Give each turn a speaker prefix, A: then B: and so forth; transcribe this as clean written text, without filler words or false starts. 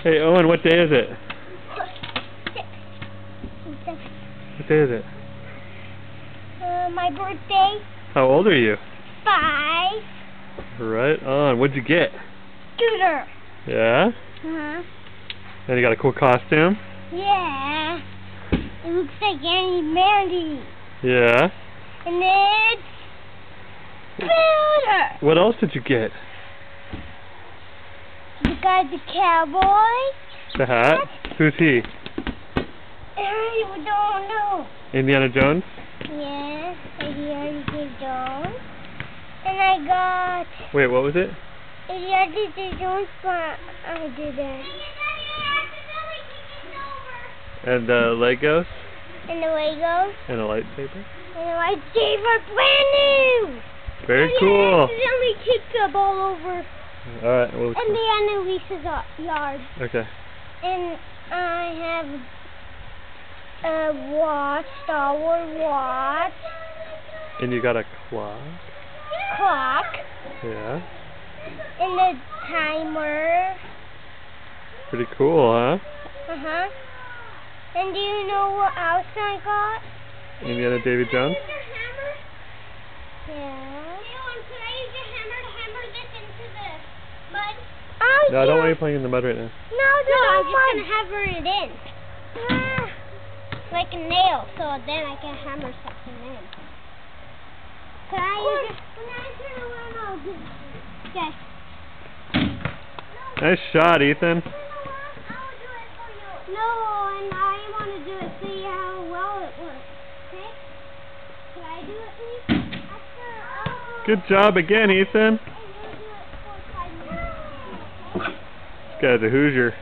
A: Hey Owen, what day is it? What day is it?
B: My birthday.
A: How old are you?
B: 5.
A: Right on. What'd you get?
B: Scooter.
A: Yeah?
B: Uh-huh.
A: And you got a cool costume?
B: Yeah. It looks like Annie Mandy.
A: Yeah.
B: And it's Scooter.
A: What else did you get?
B: You got the cowboy.
A: The hat? Who's he?
B: I don't know.
A: Indiana Jones?
B: Yeah, Indiana Jones. And I got
A: Wait, what was it?
B: Indiana Jones, but I didn't.
A: And Legos?
B: And the Legos.
A: And a lightsaber?
B: And the lightsaber, brand new.
A: Very
B: and
A: cool.
B: I accidentally kicked the ball over.
A: Alright, well,
B: And the Annalisa's yard.
A: okay.
B: And I have a watch, Star Wars watch.
A: And you got a clock?
B: Clock.
A: Yeah.
B: And a timer.
A: Pretty cool, huh?
B: Uh-huh. And do you know what else I got?
A: Indiana David Jones?
B: Yeah. Could I use your hammer to hammer this into the mud?
A: No, I don't want you playing in the mud right now.
B: No, I'm just going to hammer it in. Like a nail, so then I can hammer something in. Can I use it? When I turn around, I'll do it. Okay.
A: Nice shot, Ethan.
B: No, and I want to do it, see how well it works. Okay? Can I do it, please?
A: Good job again, Ethan. This guy's a Hoosier.